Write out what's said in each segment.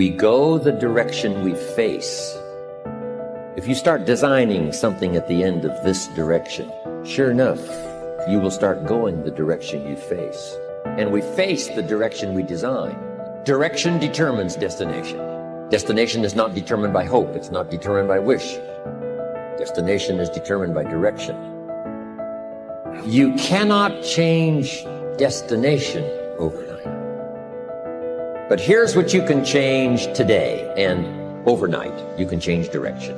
We go the direction we face. If you start designing something at the end of this direction, sure enough, you will start going the direction you face. And we face the direction we design. Direction determines destination. Destination is not determined by hope. It's not determined by wish. Destination is determined by direction. You cannot change destination overnight. But here's what you can change today, and overnight, you can change direction.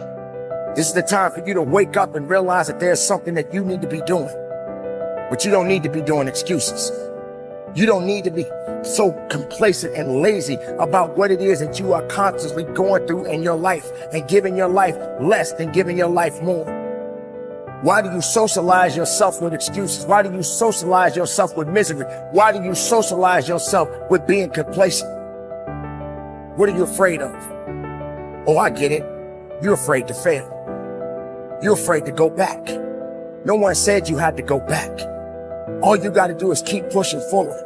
This is the time for you to wake up and realize that there's something that you need to be doing. But you don't need to be doing excuses. You don't need to be so complacent and lazy about what it is that you are constantly going through in your life and giving your life less than giving your life more. Why do you socialize yourself with excuses? Why do you socialize yourself with misery? Why do you socialize yourself with being complacent? What are you afraid of? Oh, I get it. You're afraid to fail. You're afraid to go back. No one said you had to go back. All you got to do is keep pushing forward.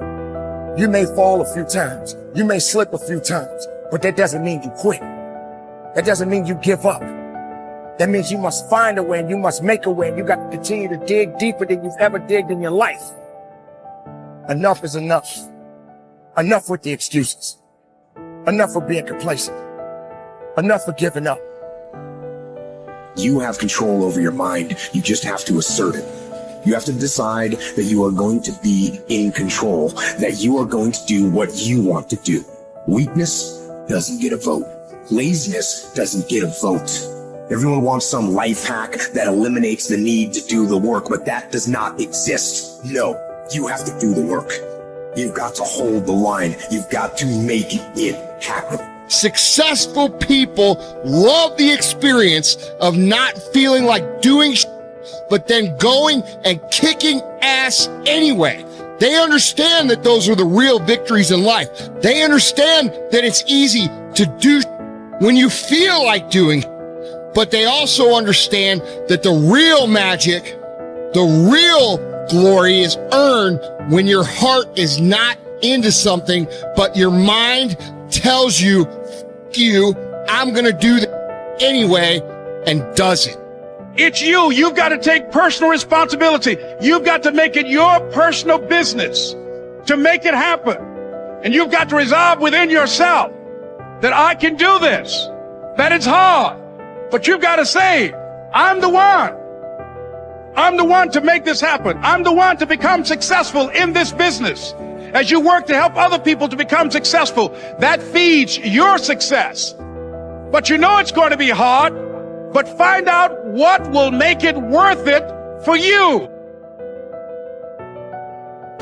You may fall a few times. You may slip a few times, but that doesn't mean you quit. That doesn't mean you give up. That means you must find a way and you must make a way. And you got to continue to dig deeper than you've ever digged in your life. Enough is enough. Enough with the excuses. Enough for being complacent. Enough for giving up. You have control over your mind. You just have to assert it. You have to decide that you are going to be in control, that you are going to do what you want to do. Weakness doesn't get a vote. Laziness doesn't get a vote. Everyone wants some life hack that eliminates the need to do the work, but that does not exist. No, you have to do the work. You've got to hold the line. You've got to make it happen. Successful people love the experience of not feeling like doing but then going and kicking ass anyway. They understand that those are the real victories in life. They understand that it's easy to do when you feel like doing, but they also understand that the real magic, the real glory is earned when your heart is not into something, but your mind tells you, I'm gonna do that anyway, and does it. It's you. You've got to take personal responsibility. You've got to make it your personal business to make it happen. And you've got to resolve within yourself that I can do this, that it's hard, but you've got to say, I'm the one. I'm the one to make this happen. I'm the one to become successful in this business. As you work to help other people to become successful, that feeds your success. But you know it's going to be hard, but find out what will make it worth it for you.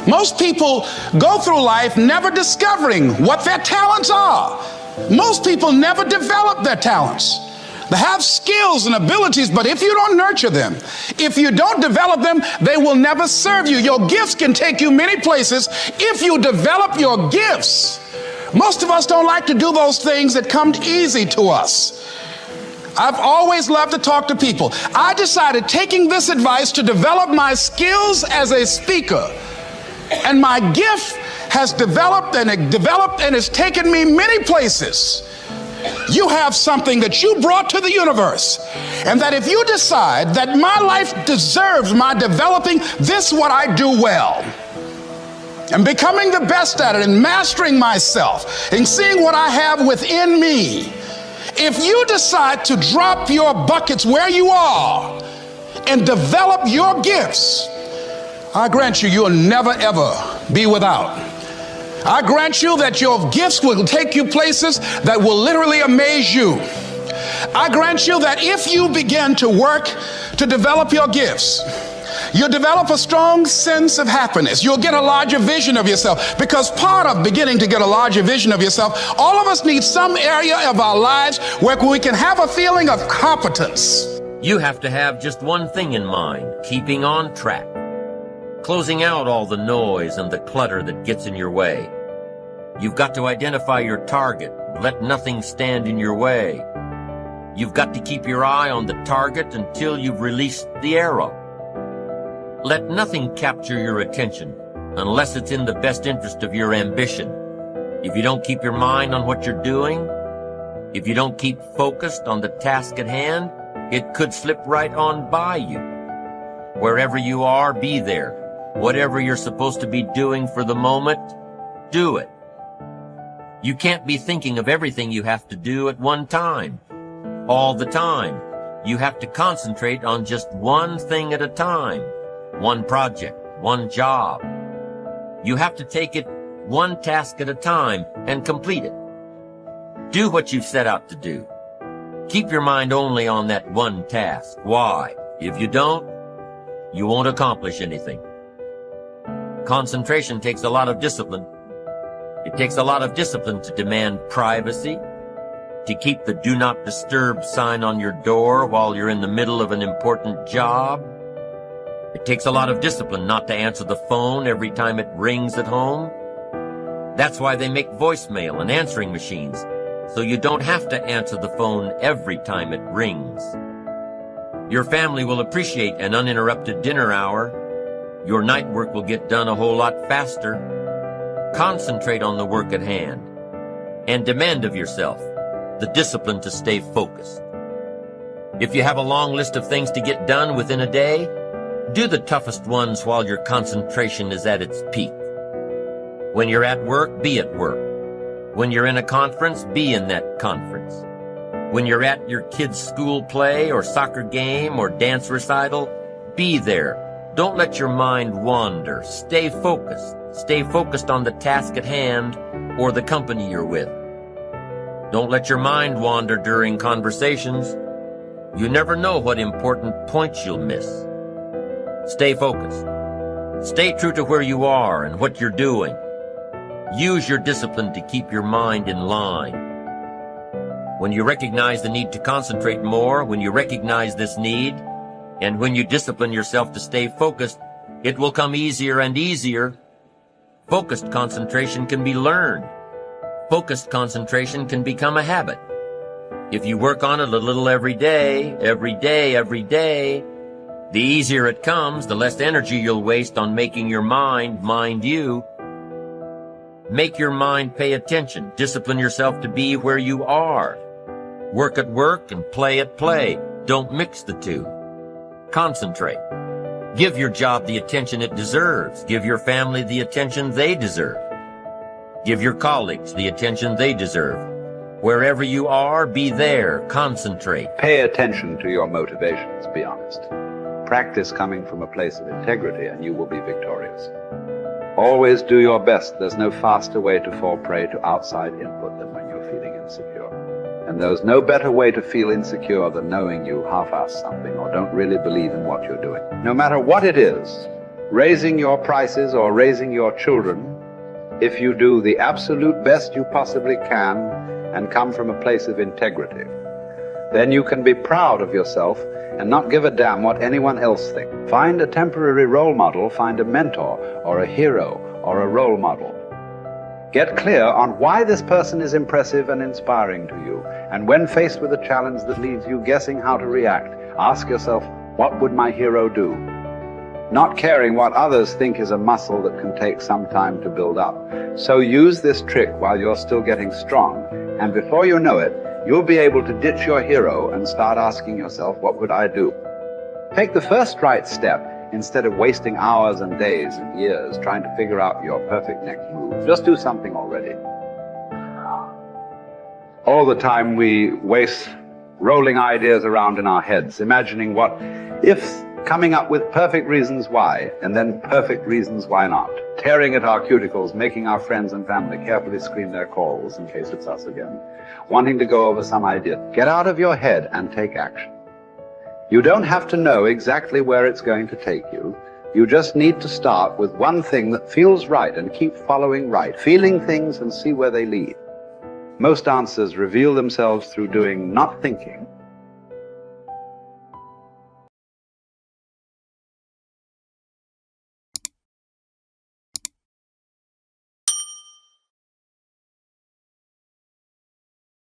Most people go through life never discovering what their talents are. Most people never develop their talents. They have skills and abilities, but if you don't nurture them, if you don't develop them, they will never serve you. Your gifts can take you many places if you develop your gifts. Most of us don't like to do those things that come easy to us. I've always loved to talk to people. I decided, taking this advice, to develop my skills as a speaker. And my gift has developed and it's taken me many places. You have something that you brought to the universe, and that if you decide that my life deserves my developing this, what I do well, and becoming the best at it, and mastering myself, and seeing what I have within me, if you decide to drop your buckets where you are and develop your gifts, I grant you, you'll never ever be without. I grant you that your gifts will take you places that will literally amaze you. I grant you that if you begin to work to develop your gifts, you'll develop a strong sense of happiness. You'll get a larger vision of yourself, because part of beginning to get a larger vision of yourself, all of us need some area of our lives where we can have a feeling of competence. You have to have just one thing in mind: keeping on track. Closing out all the noise and the clutter that gets in your way. You've got to identify your target. Let nothing stand in your way. You've got to keep your eye on the target until you've released the arrow. Let nothing capture your attention unless it's in the best interest of your ambition. If you don't keep your mind on what you're doing, If you don't keep focused on the task at hand, it could slip right on by you. Wherever you are, be there. Whatever you're supposed to be doing for the moment, do it. You can't be thinking of everything you have to do at one time, all the time. You have to concentrate on just one thing at a time, one project, one job. You have to take it one task at a time and complete it. Do what you've set out to do. Keep your mind only on that one task. Why? If you don't, you won't accomplish anything. Concentration takes a lot of discipline. It takes a lot of discipline to demand privacy, to keep the do not disturb sign on your door while you're in the middle of an important job. It takes a lot of discipline not to answer the phone every time it rings at home. That's why they make voicemail and answering machines, so you don't have to answer the phone every time it rings. Your family will appreciate an uninterrupted dinner hour. Your night work will get done a whole lot faster. Concentrate on the work at hand and demand of yourself the discipline to stay focused. If you have a long list of things to get done within a day, do the toughest ones while your concentration is at its peak. When you're at work, be at work. When you're in a conference, be in that conference. When you're at your kid's school play or soccer game or dance recital, be there. Don't let your mind wander. Stay focused. Stay focused on the task at hand or the company you're with. Don't let your mind wander during conversations. You never know what important points you'll miss. Stay focused. Stay true to where you are and what you're doing. Use your discipline to keep your mind in line. When you recognize the need to concentrate more, when you recognize this need, and when you discipline yourself to stay focused, it will come easier and easier. Focused concentration can be learned. Focused concentration can become a habit. If you work on it a little every day, the easier it comes, the less energy you'll waste on making your mind mind you. Make your mind pay attention. Discipline yourself to be where you are. Work at work and play at play. Don't mix the two. Concentrate. Give your job the attention it deserves. Give your family the attention they deserve. Give your colleagues the attention they deserve. Wherever you are, be there. Concentrate. Pay attention to your motivations, be honest. Practice coming from a place of integrity and you will be victorious. Always do your best. There's no faster way to fall prey to outside input than when you're feeling insecure. And there's no better way to feel insecure than knowing you half-ass something or don't really believe in what you're doing. No matter what it is, raising your prices or raising your children, if you do the absolute best you possibly can and come from a place of integrity, then you can be proud of yourself and not give a damn what anyone else thinks. Find a temporary role model, find a mentor or a hero or a role model. Get clear on why this person is impressive and inspiring to you. And when faced with a challenge that leaves you guessing how to react, ask yourself, what would my hero do? Not caring what others think is a muscle that can take some time to build up. So use this trick while you're still getting strong, and before you know it, you'll be able to ditch your hero and start asking yourself, what would I do? Take the first right step instead of wasting hours and days and years trying to figure out your perfect next move. Just do something already. All the time we waste rolling ideas around in our heads, imagining what if, coming up with perfect reasons why, and then perfect reasons why not. Tearing at our cuticles, making our friends and family carefully screen their calls in case it's us again. Wanting to go over some idea. Get out of your head and take action. You don't have to know exactly where it's going to take you. You just need to start with one thing that feels right and keep following right, feeling things and see where they lead. Most answers reveal themselves through doing, not thinking.